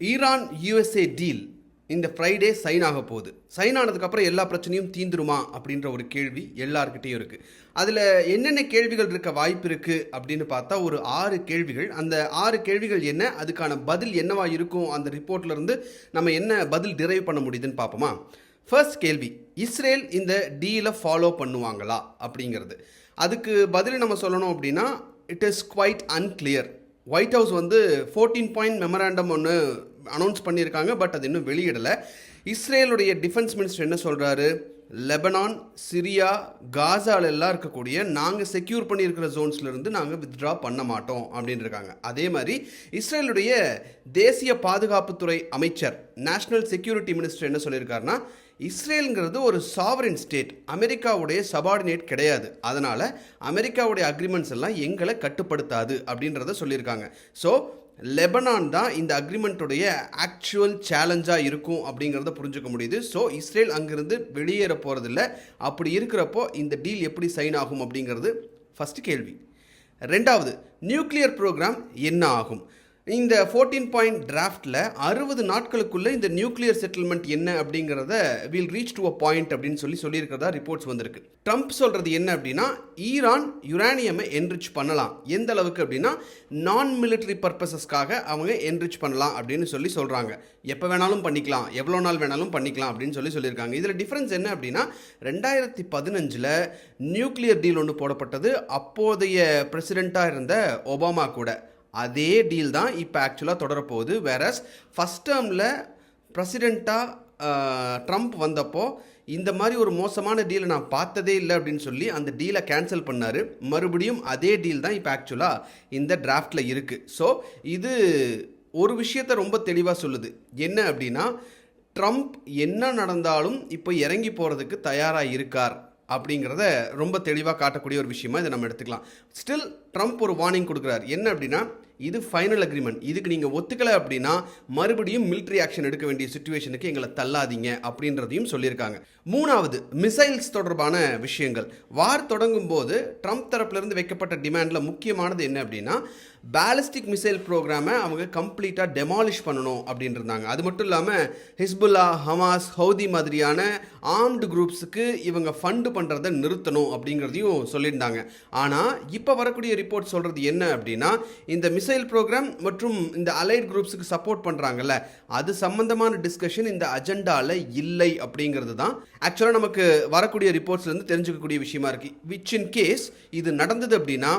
Iran USA deal இந்த Friday sign ஆக போகுது. சைன் ஆனதுக்கப்புறம் எல்லா பிரச்சனையும் தீந்துருமா அப்படின்ற ஒரு கேள்வி எல்லார்கிட்டையும் இருக்குது. அதில் என்னென்ன கேள்விகள் இருக்க வாய்ப்பு இருக்குது அப்படின்னு பார்த்தா ஒரு 6 கேள்விகள். அந்த 6 கேள்விகள் என்ன, அதுக்கான பதில் என்னவா இருக்கும், அந்த ரிப்போர்ட்லேருந்து நம்ம என்ன பதில் டிரைவ் பண்ண முடியுதுன்னு பார்ப்போமா. ஃபர்ஸ்ட் கேள்வி, இஸ்ரேல் இந்த டீலை ஃபாலோ பண்ணுவாங்களா அப்படிங்கிறது. அதுக்கு பதில் நம்ம சொல்லணும் அப்படின்னா it is quite unclear. White House 14 point memorandum ஒன்று அனௌன்ஸ் பண்ணியிருக்காங்க, பட் அது இன்னும் வெளியிடலை. இஸ்ரேலுடைய டிஃபென்ஸ் மினிஸ்டர் என்ன சொல்கிறாரு, லெபனான், சிரியா, காசாலெல்லாம் இருக்கக்கூடிய நாங்கள் செக்யூர் பண்ணியிருக்கிற ஜோன்ஸ்லேருந்து நாங்கள் வித்ட்ரா பண்ண மாட்டோம் அப்படின்னு இருக்காங்க. அதே மாதிரி இஸ்ரேலுடைய தேசிய பாதுகாப்புத்துறை அமைச்சர், நேஷ்னல் செக்யூரிட்டி மினிஸ்டர் என்ன சொல்லியிருக்காருன்னா, இஸ்ரேலுங்கிறது ஒரு சாவரின் ஸ்டேட், அமெரிக்காவுடைய சபார்டினேட் கிடையாது, அதனால் அமெரிக்காவுடைய அக்ரிமெண்ட்ஸ் எல்லாம் எங்களை கட்டுப்படுத்தாது அப்படின்றத சொல்லியிருக்காங்க. ஸோ லெபனான் தான் இந்த அக்ரிமெண்ட்டுடைய ஆக்சுவல் சேலஞ்சாக இருக்கும் அப்படிங்கிறத புரிஞ்சுக்க முடியுது. ஸோ இஸ்ரேல் அங்கிருந்து வெளியேற போகிறதில்ல. அப்படி இருக்கிறப்போ இந்த டீல் எப்படி சைன் ஆகும் அப்படிங்கிறது ஃபஸ்ட்டு கேள்வி. ரெண்டாவது, நியூக்ளியர் ப்ரோக்ராம் என்ன ஆகும்? இந்த 14 பாயிண்ட் டிராஃப்டில் 60 நாட்களுக்குள்ளே இந்த நியூக்ளியர் செட்டில்மெண்ட் என்ன அப்படிங்கிறத will reach to a point அப்படின்னு சொல்லியிருக்கிறதா ரிப்போர்ட்ஸ் வந்திருக்கு. ட்ரம்ப் சொல்கிறது என்ன அப்படின்னா, ஈரான் யுரேனியமை என்ரிச் பண்ணலாம். எந்த அளவுக்கு அப்படின்னா நான் மிலிட்ரி பர்பஸஸ்க்காக அவங்க என்ரிச் பண்ணலாம் அப்படின்னு சொல்கிறாங்க. எப்போ வேணாலும் பண்ணிக்கலாம், எவ்வளோ நாள் வேணாலும் பண்ணிக்கலாம் அப்படின்னு சொல்லியிருக்காங்க. இதில் டிஃப்ரென்ஸ் என்ன அப்படின்னா, 2015 நியூக்ளியர் டீல் ஒன்று போடப்பட்டது. அப்போதைய பிரசிடெண்ட்டாக இருந்த ஒபாமா கூட அதே டீல் தான் இப்போ ஆக்சுவலாக தொடரப்போகுது. வேறஸ் ஃபஸ்ட் டேர்மில் பிரசிடெண்ட்டாக ட்ரம்ப் வந்தப்போ இந்த மாதிரி ஒரு மோசமான டீலை நான் பார்த்ததே இல்லை அப்படின்னு சொல்லி அந்த டீலை கேன்சல் பண்ணார். மறுபடியும் அதே டீல் தான் இப்போ ஆக்சுவலாக இந்த டிராஃப்டில் இருக்குது. ஸோ இது ஒரு விஷயத்தை ரொம்ப தெளிவாக சொல்லுது. என்ன அப்படின்னா, ட்ரம்ப் என்ன நடந்தாலும் இப்போ இறங்கி போகிறதுக்கு தயாராக இருக்கார் அப்படிங்கிறத ரொம்ப தெளிவாக காட்டக்கூடிய ஒரு விஷயமா இதை நம்ம எடுத்துக்கலாம். ஸ்டில் ட்ரம்ப் ஒரு வார்னிங் கொடுக்குறாரு. என்ன அப்படின்னா, இது ஃபைனல் அக்ரிமெண்ட், இதுக்கு நீங்கள் ஒத்துக்கலை அப்படின்னா மறுபடியும் மிலிட்ரி ஆக்ஷன் எடுக்க வேண்டிய சிச்சுவேஷனுக்கு எங்களை தள்ளாதீங்க அப்படின்றதையும் சொல்லியிருக்காங்க. மூணாவது, மிசைல்ஸ் தொடர்பான விஷயங்கள். வார் தொடங்கும் போது ட்ரம்ப் தரப்புலேருந்து வைக்கப்பட்ட டிமாண்டில் முக்கியமானது என்ன அப்படின்னா, பேலிஸ்டிக் மிசைல் ப்ரோக்ராமை அவங்க கம்ப்ளீட்டாக டெமாலிஷ் பண்ணணும் அப்படின்னு இருந்தாங்க. அது மட்டும் இல்லாமல் ஹிஸ்புல்லா, ஹமாஸ், ஹவுதி மாதிரியான ஆர்ம்டு குரூப்ஸுக்கு இவங்க ஃபண்டு பண்ணுறதை நிறுத்தணும் அப்படிங்கிறதையும் சொல்லியிருந்தாங்க. ஆனால் இப்போ வரக்கூடிய ரிப்போர்ட் சொல்கிறது என்ன அப்படின்னா, இந்த மிசைல் ப்ரோக்ராம் மற்றும் இந்த அலைட் குரூப்ஸுக்கு சப்போர்ட் பண்ணுறாங்கல்ல, அது சம்பந்தமான டிஸ்கஷன் இந்த அஜெண்டாவில் இல்லை அப்படிங்கிறது தான் ஆக்சுவலாக நமக்கு வரக்கூடிய ரிப்போர்ட்ஸ்லேருந்து தெரிஞ்சுக்கக்கூடிய விஷயமா இருக்குது. விச் இன் கேஸ் இது நடந்தது அப்படின்னா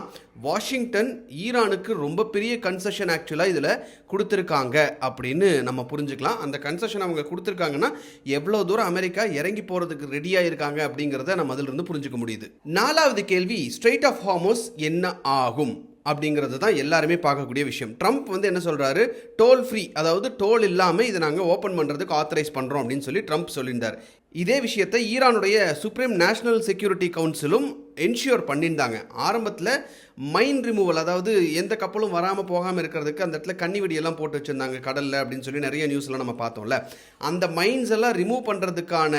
வாஷிங்டன் ஈரானுக்கு ரொம்ப பெரிய கன்செஷன் ஆக்சுவலாக இதில் கொடுத்துருக்காங்க அப்படின்னு நம்ம புரிஞ்சுக்கலாம். அந்த கன்செஷன் அவங்க கொடுத்துருக்காங்கன்னா எவ்வளோ தூரம் அமெரிக்கா இறங்கி போகிறதுக்கு ரெடியாக இருக்காங்க அப்படிங்கிறத நம்ம அதிலிருந்து புரிஞ்சுக்க முடியுது. நாலாவது கேள்வி, ஸ்ட்ரெய்ட் ஆஃப் ஹார்முஸ் என்ன ஆகும் அப்படிங்கிறது தான் எல்லாருமே பார்க்கக்கூடிய விஷயம். ட்ரம்ப் என்ன சொல்கிறாரு, டோல் ஃப்ரீ, அதாவது டோல் இல்லாமல் இதை நாங்கள் ஓப்பன் பண்ணுறதுக்கு ஆத்தரைஸ் பண்ணுறோம் அப்படின்னு சொல்லி ட்ரம்ப் சொல்லியிருந்தார். இதே விஷயத்தை ஈரானுடைய சுப்ரீம் நேஷனல் செக்யூரிட்டி கவுன்சிலும் என்ஷூர் பண்ணியிருந்தாங்க. ஆரம்பத்தில் மைன் ரிமூவல், அதாவது எந்த கப்பலும் வராமல் போகாமல் இருக்கிறதுக்கு அந்த இடத்துல கன்னி வெடியெல்லாம் போட்டு வச்சுருந்தாங்க கடலில் அப்படின்னு சொல்லி நிறைய நியூஸ்லாம் நம்ம பார்த்தோம்ல. அந்த மைன்ஸ் எல்லாம் ரிமூவ் பண்ணுறதுக்கான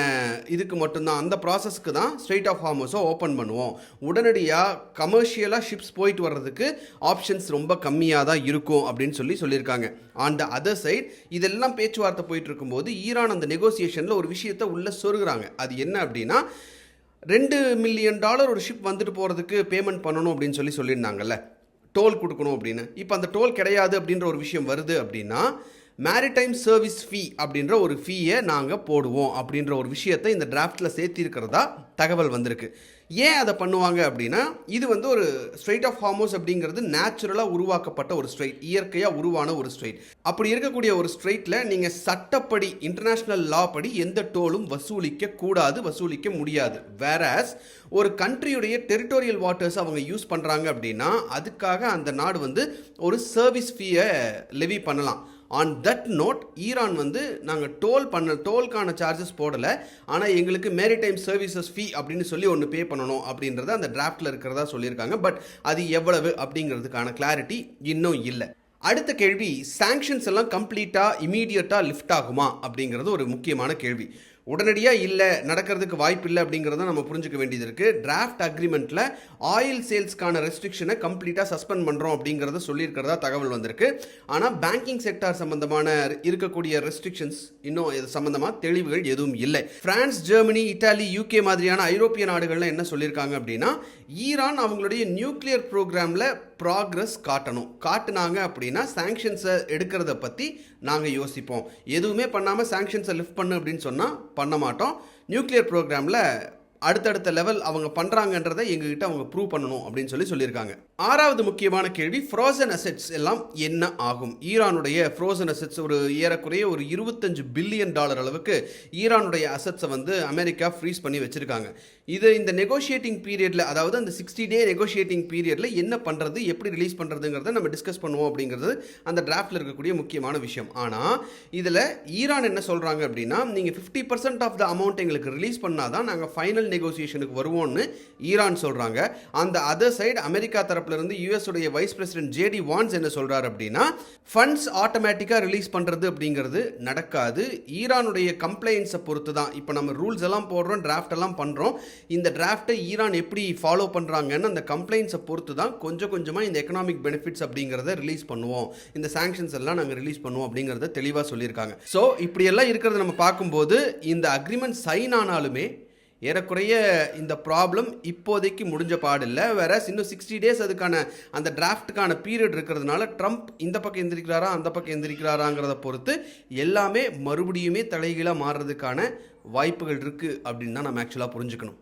இதுக்கு மட்டும்தான், அந்த ப்ராசஸ்க்கு தான் ஸ்ட்ரெய்ட் ஆஃப் ஹார்முஸை ஓப்பன் பண்ணுவோம். உடனடியாக கமர்ஷியலாக ஷிப்ஸ் போயிட்டு வர்றதுக்கு ஆப்ஷன்ஸ் ரொம்ப கம்மியாக தான் இருக்கும் அப்படின்னு சொல்லியிருக்காங்க. ஆன் த அதர் சைட் இதெல்லாம் பேச்சுவார்த்தை போயிட்டு இருக்கும்போது ஈரான் அந்த நெகோசியேஷனில் ஒரு விஷயத்தை உள்ளே சொருகிறாங்க. அது என்ன அப்படின்னா, $2 மில்லியன் ஒரு ஷிப் வந்துட்டு போகிறதுக்கு பேமெண்ட் பண்ணணும் அப்படின்னு சொல்லியிருந்தாங்கல்ல, டோல் கொடுக்கணும் அப்படின்னு. இப்போ அந்த டோல் கிடையாது அப்படின்ற ஒரு விஷயம் வருது அப்படின்னா, மேரிடைம் சர்வீஸ் ஃபீ அப்படின்ற ஒரு ஃபீயை நாங்கள் போடுவோம் அப்படின்ற ஒரு விஷயத்தை இந்த டிராஃப்டில் சேர்த்திருக்கிறதா தகவல் வந்திருக்கு. ஏன் அதை பண்ணுவாங்க அப்படின்னா, இது ஒரு ஸ்ட்ரெய்ட் ஆஃப் ஹார்முஸ் அப்படிங்கிறது நேச்சுரலாக உருவாக்கப்பட்ட ஒரு ஸ்ட்ரெய்ட், இயற்கையாக உருவான ஒரு ஸ்ட்ரெய்ட். அப்படி இருக்கக்கூடிய ஒரு ஸ்ட்ரெய்ட்டில் நீங்கள் சட்டப்படி, இன்டர்நேஷ்னல் லா படி எந்த டோலும் வசூலிக்க முடியாது. வேறஸ் ஒரு கண்ட்ரியுடைய டெரிட்டோரியல் வாட்டர்ஸ் அவங்க யூஸ் பண்ணுறாங்க அப்படின்னா அதுக்காக அந்த நாடு ஒரு சர்வீஸ் ஃபீயை லெவி பண்ணலாம். ஆன் தட் நோட் ஈரான் நாங்கள் டோல்கான சார்ஜஸ் போடலை, ஆனால் எங்களுக்கு மேரிடைம் சர்வீசஸ் ஃபீ அப்படின்னு சொல்லி ஒன்று பே பண்ணணும் அப்படின்றத அந்த டிராஃப்டில் இருக்கிறதா சொல்லியிருக்காங்க. பட் அது எவ்வளவு அப்படிங்கிறதுக்கான கிளாரிட்டி இன்னும் இல்லை. அடுத்த கேள்வி, சாங்ஷன்ஸ் எல்லாம் கம்ப்ளீட்டாக இமீடியட்டாக லிஃப்ட் ஆகுமா அப்படிங்கிறது ஒரு முக்கியமான கேள்வி. உடனடியாக இல்லை, நடக்கிறதுக்கு வாய்ப்பு இல்லை அப்படிங்கிறத நம்ம புரிஞ்சுக்க வேண்டியது இருக்குது. டிராஃப்ட் அக்ரிமெண்ட்டில் ஆயில் சேல்ஸ்க்கான ரெஸ்ட்ரிக்ஷனை கம்ப்ளீட்டாக சஸ்பெண்ட் பண்ணுறோம் அப்படிங்கிறத சொல்லியிருக்கிறதா தகவல் வந்திருக்கு. ஆனால் பேங்கிங் செக்டார் சம்பந்தமான இருக்கக்கூடிய ரெஸ்ட்ரிக்ஷன்ஸ் இன்னும் இது சம்பந்தமாக தெளிவுகள் எதுவும் இல்லை. பிரான்ஸ், ஜெர்மனி, இத்தாலி, யூகே மாதிரியான ஐரோப்பிய நாடுகள்லாம் என்ன சொல்லியிருக்காங்க அப்படின்னா, ஈரான் அவங்களுடைய நியூக்ளியர் ப்ரோக்ராமில் ப்ராக்ரஸ் காட்டுனாங்க அப்படின்னா சாங்ஷன்ஸை எடுக்கிறத பற்றி நாங்கள் யோசிப்போம். எதுவுமே பண்ணாமல் சாங்ஷன்ஸை லிஃப்ட் பண்ணு அப்படின்னு சொன்னால் பண்ண மாட்டோம். நியூக்ளியர் ப்ரோக்ராமில் அடுத்தடுத்த லெவல் அவங்க பண்ணுறாங்கன்றதை எங்ககிட்ட அவங்க ப்ரூவ் பண்ணணும் அப்படின்னு சொல்லியிருக்காங்க. 6வது முக்கியமான கேள்வி, ஃப்ரோசன் அசெட்ஸ் எல்லாம் என்ன ஆகும்? ஈரானுடைய ஃப்ரோசன் அசெட்ஸ் ஒரு ஏறக்குறைய ஒரு $25 பில்லியன் அளவுக்கு ஈரானுடைய அசெட்ஸை வந்து அமெரிக்கா ஃப்ரீஸ் பண்ணி வச்சுருக்காங்க. இது இந்த நெகோஷியேட்டிங் பீரியடில், அதாவது அந்த 60 டே நெகோஷியேட்டிங் பீரியடில் என்ன பண்ணுறது, எப்படி ரிலீஸ் பண்ணுறதுங்கிறத நம்ம டிஸ்கஸ் பண்ணுவோம் அப்படிங்கிறது அந்த டிராஃப்டில் இருக்கக்கூடிய முக்கியமான விஷயம். ஆனால் இதில் ஈரான் என்ன சொல்கிறாங்க அப்படின்னா, நீங்கள் 50% ஆஃப் த அமௌண்ட் எங்களுக்கு ரிலீஸ் பண்ணால் தான் நாங்கள் ஃபைனல் நெகோசியேஷனுக்கு வருவோம்னு ஈரான் சொல்றாங்க. அந்த அதர் சைடு அமெரிக்கா தரப்புல இருந்து யுஎஸ் உடைய வைஸ் பிரசிடென்ட் ஜேடி வான்ஸ் என்ன சொல்றாரு அப்படின்னா, ஃபண்ட்ஸ் ஆட்டோமேட்டிக்கா ரிலீஸ் பண்றது அப்படிங்கிறது நடக்காது. ஈரானுடைய கம்ப்ளைன்ஸை பொறுத்து தான். இப்போ நம்ம ரூல்ஸ் எல்லாம் போடுறோம், டிராஃப்ட் எல்லாம் பண்றோம். இந்த டிராஃப்ட்டை ஈரான் எப்படி ஃபாலோ பண்றாங்கன்னு அந்த கம்ப்ளைன்ஸை பொறுத்து தான் கொஞ்சம் கொஞ்சமா இந்த எக்கனாமிக் பெனிஃபிட்ஸ் அப்படிங்கிறத ரிலீஸ் பண்ணுவோம், இந்த சாங்ஷன்ஸ் எல்லாம் நாங்கள் ரிலீஸ் பண்ணுவோம் அப்படிங்கிறத தெளிவாக சொல்லியிருக்காங்க. ஸோ இப்படி எல்லாம் இருக்கிறத நம்ம பார்க்கும்போது இந்த அக்ரிமெண்ட் சைன் ஆனாலுமே ஏறக்குறைய இந்த ப்ராப்ளம் இப்போதைக்கு முடிஞ்ச பாடில்லை. வேற இன்னும் 60 டேஸ் அதுக்கான அந்த டிராஃப்ட்டுக்கான பீரியட் இருக்கிறதுனால ட்ரம்ப் இந்த பக்கம் எந்திரிக்கிறாரா அந்த பக்கம் எந்திரிக்கிறாராங்கிறத பொறுத்து எல்லாமே மறுபடியுமே தலைகீழாக மாறுறதுக்கான வாய்ப்புகள் இருக்குது அப்படின்னு தான் நம்ம ஆக்சுவலாக புரிஞ்சுக்கணும்.